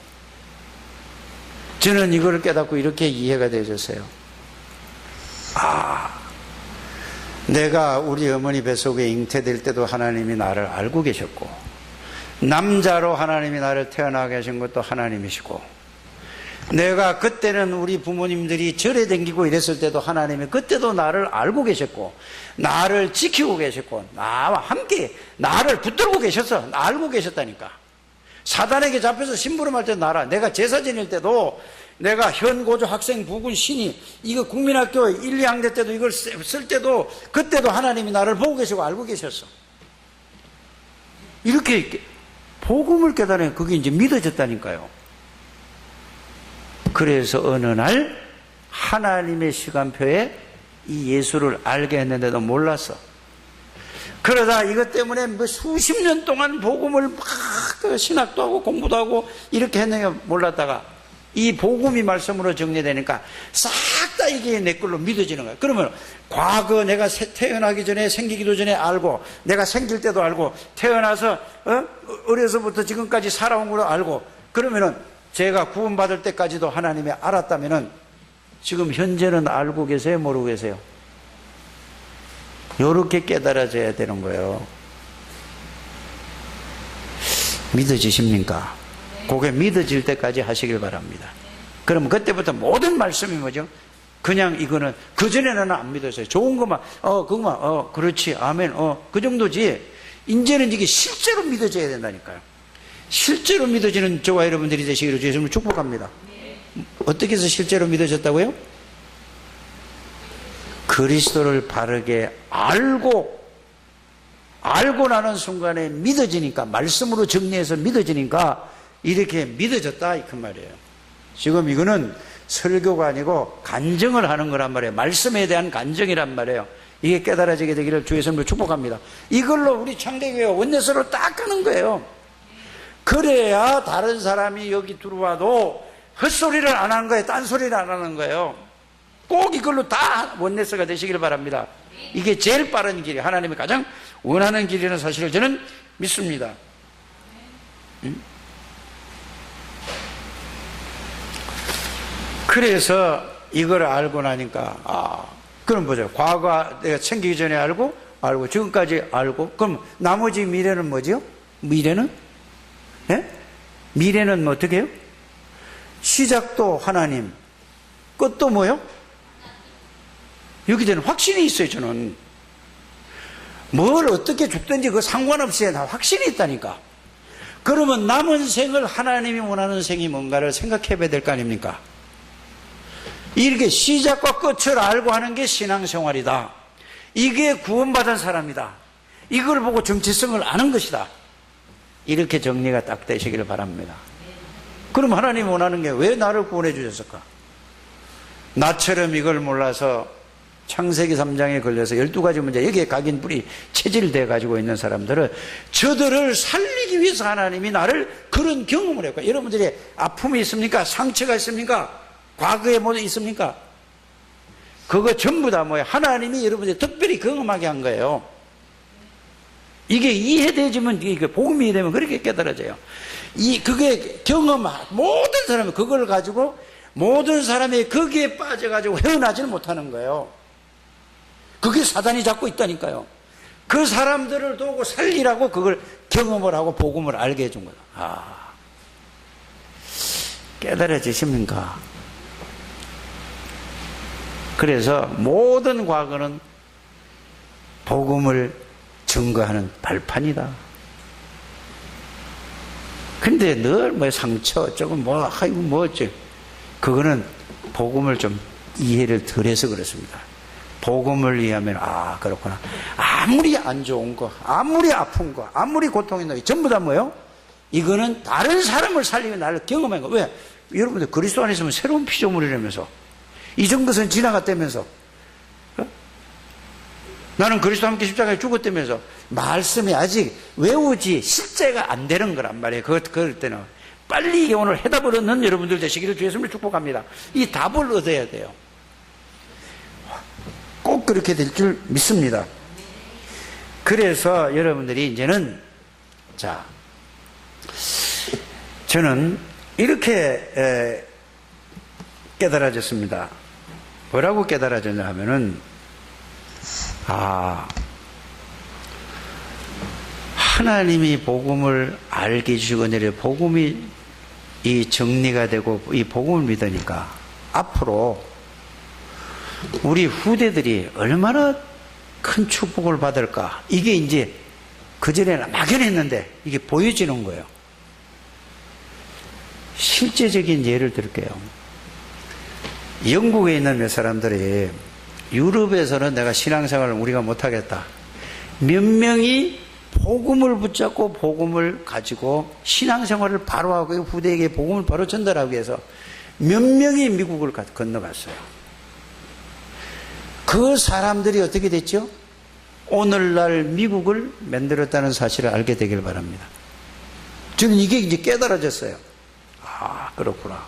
저는 이걸 깨닫고 이렇게 이해가 되어졌어요. 내가 우리 어머니 뱃속에 잉태될 때도 하나님이 나를 알고 계셨고, 남자로 하나님이 나를 태어나게 하신 것도 하나님이시고, 내가 그때는 우리 부모님들이 절에 댕기고 이랬을 때도 하나님이 그때도 나를 알고 계셨고, 나를 지키고 계셨고, 나와 함께 나를 붙들고 계셨어. 알고 계셨다니까. 사단에게 잡혀서 심부름할 때도 나라, 내가 제사 지낼 때도, 내가 현고조 학생 부군 신이 이거 국민학교 1, 2학년 때도 이걸 쓸 때도 그때도 하나님이 나를 보고 계시고 알고 계셨어. 이렇게 복음을 깨달으면 그게 이제 믿어졌다니까요. 그래서 어느 날 하나님의 시간표에 이 예수를 알게 했는데도 몰랐어. 그러다 이것 때문에 뭐 수십 년 동안 복음을 막 신학도 하고 공부도 하고 이렇게 했는데 몰랐다가 이 복음이 말씀으로 정리되니까 싹 다 이게 내 걸로 믿어지는 거야. 그러면 과거 내가 태어나기 전에, 생기기도 전에 알고, 내가 생길 때도 알고, 태어나서 어려서부터 지금까지 살아온 걸로 알고, 그러면은 제가 구원받을 때까지도 하나님이 알았다면은 지금 현재는 알고 계세요? 모르고 계세요? 요렇게 깨달아져야 되는 거예요. 믿어지십니까? 그게 믿어질 때까지 하시길 바랍니다. 그럼 그때부터 모든 말씀이 뭐죠? 그냥 이거는, 그전에는 안 믿었어요. 좋은 것만, 그것만, 그렇지, 아멘, 그 정도지. 이제는 이게 실제로 믿어져야 된다니까요. 실제로 믿어지는 저와 여러분들이 되시기를 주의 이름으로 축복합니다. 어떻게 해서 실제로 믿어졌다고요? 그리스도를 바르게 알고 나는 순간에 믿어지니까, 말씀으로 정리해서 믿어지니까 이렇게 믿어졌다, 이 큰 말이에요. 지금 이거는 설교가 아니고 간증을 하는 거란 말이에요. 말씀에 대한 간증이란 말이에요. 이게 깨달아지게 되기를 주의 이름으로 축복합니다. 이걸로 우리 창대교회 원내서로 딱 가는 거예요. 그래야 다른 사람이 여기 들어와도 헛소리를 안 하는 거예요. 딴소리를 안 하는 거예요. 꼭 이걸로 다 원내서가 되시길 바랍니다. 이게 제일 빠른 길이, 하나님이 가장 원하는 길이라는 사실을 저는 믿습니다. 그래서 이걸 알고 나니까 그럼 보죠. 과거 내가 생기기 전에 알고 지금까지 알고, 그럼 나머지 미래는 뭐죠? 미래는? 예? 미래는 뭐 어떻게 해요? 시작도 하나님, 끝도 뭐요? 여기 저는 확신이 있어요. 저는 뭘 어떻게 죽든지 그 상관없이 나 확신이 있다니까. 그러면 남은 생을 하나님이 원하는 생이 뭔가를 생각해 봐야 될 거 아닙니까? 이렇게 시작과 끝을 알고 하는 게 신앙생활이다. 이게 구원받은 사람이다. 이걸 보고 정체성을 아는 것이다. 이렇게 정리가 딱 되시기를 바랍니다. 그럼 하나님이 원하는 게 왜 나를 구원해 주셨을까? 나처럼 이걸 몰라서 창세기 3장에 걸려서 12가지 문제, 여기에 각인불이 체질되어 가지고 있는 사람들은 저들을 살리기 위해서 하나님이 나를 그런 경험을 했고, 여러분들이 아픔이 있습니까? 상처가 있습니까? 과거에 뭐 있습니까? 그거 전부 다 뭐예요? 하나님이 여러분들이 특별히 경험하게 한 거예요. 이게 이해되지면, 이게 복음이 되면 그렇게 깨달아져요. 그게 모든 사람이 그걸 가지고 모든 사람이 거기에 빠져가지고 헤어나지는 못하는 거예요. 그게 사단이 잡고 있다니까요. 그 사람들을 도고 살리라고 그걸 경험을 하고 복음을 알게 해준 거다. 깨달아지십니까? 그래서 모든 과거는 복음을 증거하는 발판이다. 근데 늘 뭐 상처, 조금 뭐지? 그거는 복음을 좀 이해를 덜 해서 그렇습니다. 복음을 이해하면, 그렇구나. 아무리 안 좋은 거, 아무리 아픈 거, 아무리 고통이 있는 거, 전부 다 뭐예요? 이거는 다른 사람을 살리면 나를 경험한 거. 왜? 여러분들 그리스도 안에 있으면 새로운 피조물이라면서. 이전 것은 지나갔다면서. 나는 그리스도 함께 십자가에 죽었다면서. 말씀이 아직 외우지 실제가 안 되는 거란 말이에요. 그럴 때는 빨리 이게 오늘 해답을 얻는 여러분들 되시기를 주 예수님을 축복합니다. 이 답을 얻어야 돼요. 꼭 그렇게 될 줄 믿습니다. 그래서 여러분들이 이제는, 저는 이렇게 깨달아졌습니다. 뭐라고 깨달아졌냐 하면은, 하나님이 복음을 알게 해주시고 내려 복음이 이 정리가 되고 이 복음을 믿으니까 앞으로 우리 후대들이 얼마나 큰 축복을 받을까. 이게 이제 그전에는 막연했는데 이게 보여지는 거예요. 실제적인 예를 들게요. 영국에 있는 몇 사람들이 유럽에서는 내가 신앙생활을 우리가 못하겠다. 몇 명이 복음을 붙잡고 복음을 가지고 신앙생활을 바로 하고 후대에게 복음을 바로 전달하기 위해서 몇 명이 미국을 건너갔어요. 그 사람들이 어떻게 됐죠? 오늘날 미국을 만들었다는 사실을 알게 되길 바랍니다. 저는 이게 이제 깨달아졌어요. 그렇구나.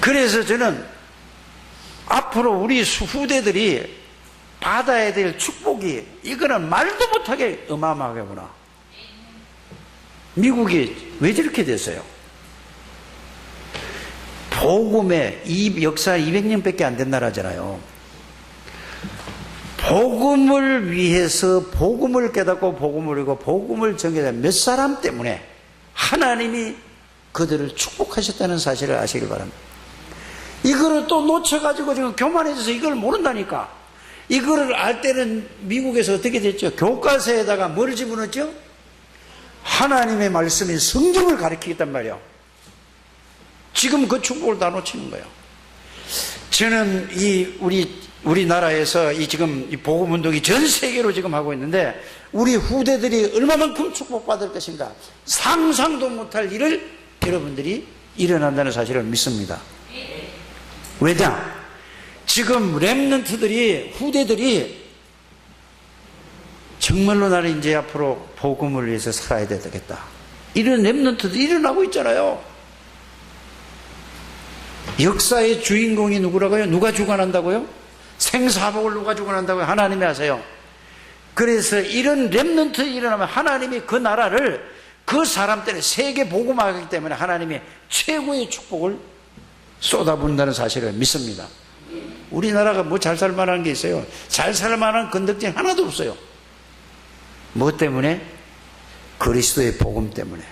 그래서 저는 앞으로 우리 후대들이 받아야 될 축복이 이거는 말도 못하게 어마어마하구나. 미국이 왜 저렇게 됐어요? 복음의 역사 200년밖에 안 된 나라잖아요. 복음을 위해서 복음을 깨닫고 복음을 이고 복음을 전개된 몇 사람 때문에 하나님이 그들을 축복하셨다는 사실을 아시길 바랍니다. 이거를 또 놓쳐가지고 지금 교만해져서 이걸 모른다니까. 이거를 알 때는 미국에서 어떻게 됐죠? 교과서에다가 뭘 집어넣었죠? 하나님의 말씀인 성경을 가르치겠단 말이에요. 지금 그 축복을 다 놓치는 거예요. 저는 우리나라에서 지금 이 복음 운동이 전 세계로 지금 하고 있는데 우리 후대들이 얼마만큼 축복받을 것인가 상상도 못할 일을 여러분들이 일어난다는 사실을 믿습니다. 왜냐? 지금 렘넌트들이 후대들이 정말로 나는 이제 앞으로 복음을 위해서 살아야 되겠다. 이런 렘넌트들이 일어나고 있잖아요. 역사의 주인공이 누구라고요? 누가 주관한다고요? 생사복을 누가 주관한다고요? 하나님이 하세요. 그래서 이런 렘넌트 일어나면 하나님이 그 나라를 그 사람 때문에 세계 복음화하기 때문에 하나님이 최고의 축복을 쏟아부은다는 사실을 믿습니다. 우리나라가 뭐 잘 살만한 게 있어요? 잘 살만한 건덕진 하나도 없어요. 뭐 때문에? 그리스도의 복음 때문에.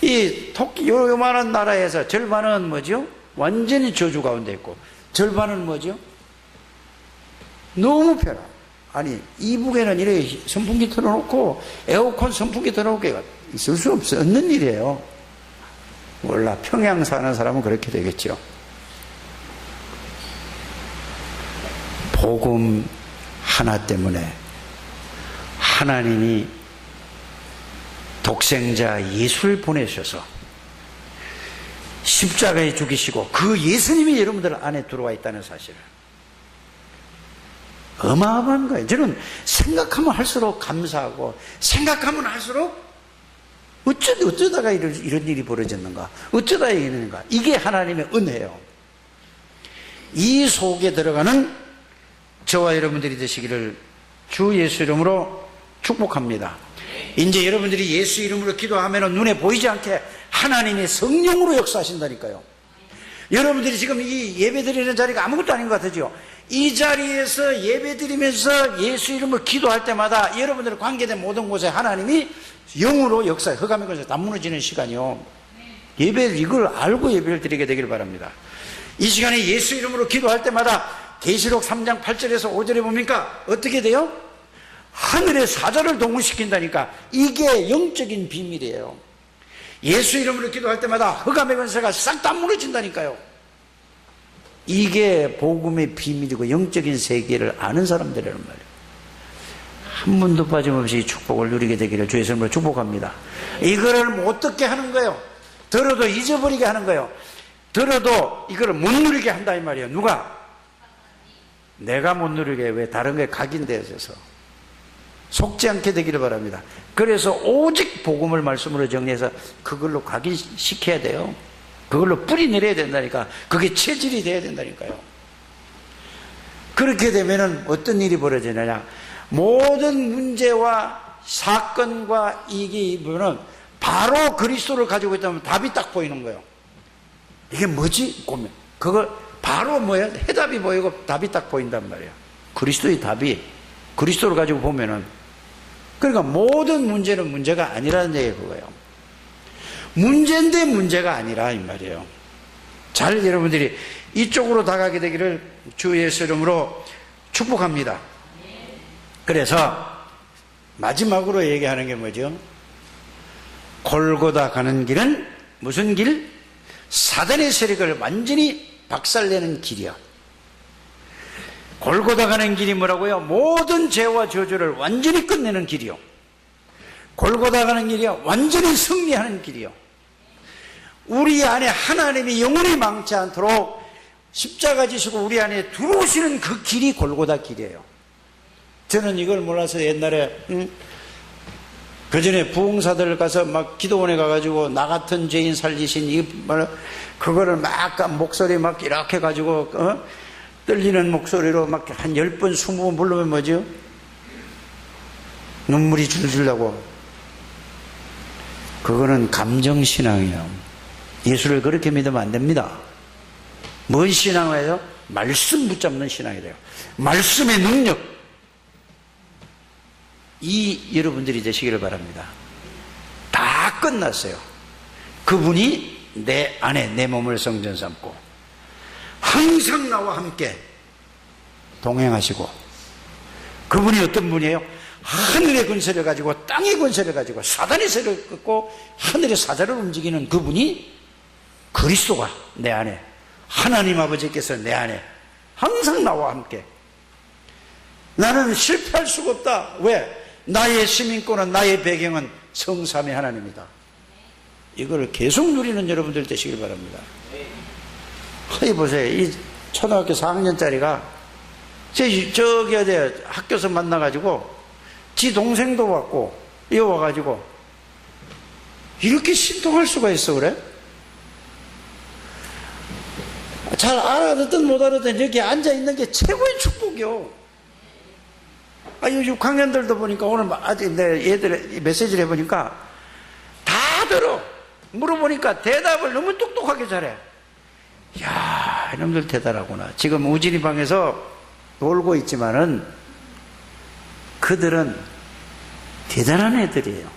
이 요만한 나라에서 절반은 뭐죠? 완전히 저주 가운데 있고 절반은 뭐죠? 너무 편하. 아니 이북에는 이렇게 선풍기 틀어놓고 에어컨 선풍기 틀어놓고 있을 수 없는 일이에요. 몰라, 평양 사는 사람은 그렇게 되겠죠. 복음 하나 때문에 하나님이 독생자 예수를 보내셔서 십자가에 죽이시고 그 예수님이 여러분들 안에 들어와 있다는 사실을, 어마어마한 거예요. 저는 생각하면 할수록 감사하고, 생각하면 할수록 어쩌다가 이런 일이 벌어졌는가, 어쩌다 이러는가. 이게 하나님의 은혜예요. 이 속에 들어가는 저와 여러분들이 되시기를 주 예수 이름으로 축복합니다. 이제 여러분들이 예수 이름으로 기도하면 눈에 보이지 않게 하나님의 성령으로 역사하신다니까요. 여러분들이 지금 이 예배드리는 자리가 아무것도 아닌 것 같으죠. 이 자리에서 예배드리면서 예수 이름으로 기도할 때마다 여러분들 관계된 모든 곳에 하나님이 영으로 역사해, 흑암의 권세 다 무너지는 시간이요. 예배를 이걸 알고 예배를 드리게 되기를 바랍니다. 이 시간에 예수 이름으로 기도할 때마다 계시록 3장 8절에서 5절에 보니까 어떻게 돼요? 하늘의 사자를 동원시킨다니까. 이게 영적인 비밀이에요. 예수 이름으로 기도할 때마다 흑암의 권세가 싹 다 무너진다니까요. 이게 복음의 비밀이고 영적인 세계를 아는 사람들이란 말이에요. 한 분도 빠짐없이 축복을 누리게 되기를 주의 이름으로 축복합니다. 이거를 못 듣게 하는 거예요. 들어도 잊어버리게 하는 거예요. 들어도 이거를 못 누리게 한다 이 말이에요. 누가? 내가 못 누리게. 왜? 다른 거에 각인되어져서 속지 않게 되기를 바랍니다. 그래서 오직 복음을 말씀으로 정리해서 그걸로 각인시켜야 돼요. 그걸로 뿌리 내려야 된다니까. 그게 체질이 돼야 된다니까요. 그렇게 되면은 어떤 일이 벌어지느냐, 모든 문제와 사건과 이게 보면은 바로 그리스도를 가지고 있다면 답이 딱 보이는 거예요. 이게 뭐지? 고민. 그거 바로 뭐예요? 해답이 보이고 답이 딱 보인단 말이에요. 그리스도의 답이 그리스도를 가지고 보면은, 그러니까 모든 문제는 문제가 아니라는 얘기예요. 그거예요. 문제인데 문제가 아니라 이 말이에요. 잘 여러분들이 이쪽으로 다가게 되기를 주 예수 이름으로 축복합니다. 그래서 마지막으로 얘기하는 게 뭐죠? 골고다 가는 길은 무슨 길? 사단의 세력을 완전히 박살내는 길이야. 골고다 가는 길이 뭐라고요? 모든 죄와 저주를 완전히 끝내는 길이요. 골고다 가는 길이요, 완전히 승리하는 길이요. 우리 안에 하나님이 영원히 망치 않도록 십자가 지시고 우리 안에 들어오시는 그 길이 골고다 길이에요. 저는 이걸 몰라서 옛날에 그 전에 부흥사들 가서 막 기도원에 가가지고 나 같은 죄인 살리신 그거를 막 목소리 막 이렇게 가지고 떨리는 목소리로 막 한 10번 20번 부르면 뭐죠? 눈물이 줄줄 나고. 그거는 감정신앙이에요. 예수를 그렇게 믿으면 안 됩니다. 뭔 신앙이에요? 말씀 붙잡는 신앙이 돼요. 말씀의 능력. 이 여러분들이 되시기를 바랍니다. 다 끝났어요. 그분이 내 안에 내 몸을 성전 삼고 항상 나와 함께 동행하시고, 그분이 어떤 분이에요? 하늘의 권세를 가지고 땅의 권세를 가지고 사단의 세를 끊고 하늘의 사자를 움직이는 그분이 그리스도가 내 안에, 하나님 아버지께서 내 안에 항상 나와 함께. 나는 실패할 수가 없다. 왜? 나의 시민권은, 나의 배경은 성삼위 하나님이다. 이걸 계속 누리는 여러분들 되시길 바랍니다. 보세요. 이 초등학교 4학년짜리가 저기 어디 학교에서 만나가지고 지 동생도 왔고 이거 와가지고 이렇게 신통할 수가 있어. 그래? 잘 알아듣든 못 알아듣든 여기 앉아있는 게 최고의 축복이요. 요 6학년들도 보니까 오늘 아직 내 얘들 메시지를 해보니까 다 들어. 물어보니까 대답을 너무 똑똑하게 잘해. 이야, 이놈들 대단하구나. 지금 우진이 방에서 놀고 있지만은 그들은 대단한 애들이에요.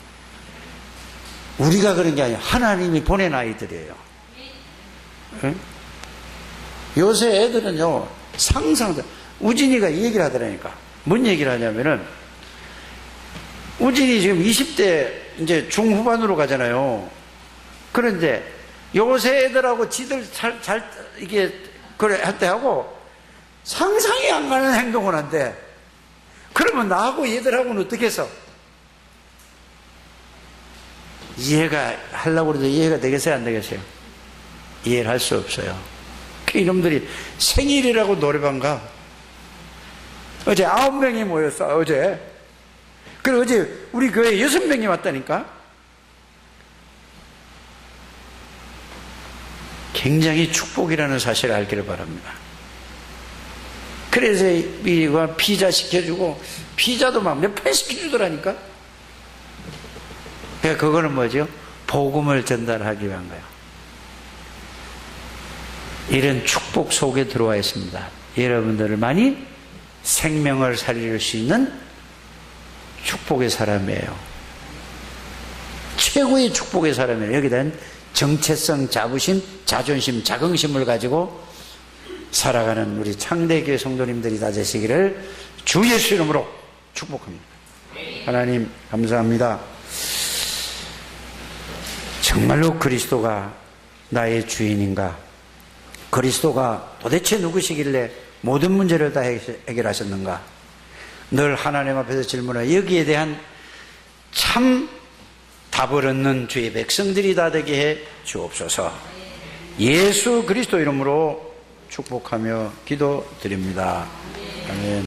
우리가 그런 게 아니라 하나님이 보낸 아이들이에요. 응? 요새 애들은요, 상상도, 우진이가 이 얘기를 하더라니까. 뭔 얘기를 하냐면은, 우진이 지금 20대 이제 중후반으로 가잖아요. 그런데 요새 애들하고 지들 이게, 그래, 할 때 하고 상상이 안 가는 행동을 한대. 그러면 나하고 얘들하고는 어떻게 해서? 이해가 하려고 해도 이해가 되겠어요, 안 되겠어요? 이해를 할 수 없어요. 그 이놈들이 생일이라고 노래방 가. 어제 9명이 모였어, 어제. 그리고 어제 우리 교회 6명이 왔다니까? 굉장히 축복이라는 사실을 알기를 바랍니다. 그래서 이거 피자 시켜주고, 피자도 막 몇 판 시켜주더라니까? 그러니까 그거는 뭐죠? 복음을 전달하기 위한 거예요. 이런 축복 속에 들어와 있습니다. 여러분들을 많이 생명을 살릴 수 있는 축복의 사람이에요. 최고의 축복의 사람이에요. 여기다 정체성, 자부심, 자존심, 자긍심을 가지고 살아가는 우리 창대교회 성도님들이 다 되시기를 주 예수 이름으로 축복합니다. 하나님 감사합니다. 정말로 그리스도가 나의 주인인가? 그리스도가 도대체 누구시길래 모든 문제를 다 해결하셨는가? 늘 하나님 앞에서 질문해 여기에 대한 참 답을 얻는 주의 백성들이 다 되게 해 주옵소서. 예수 그리스도 이름으로 축복하며 기도드립니다. 아멘.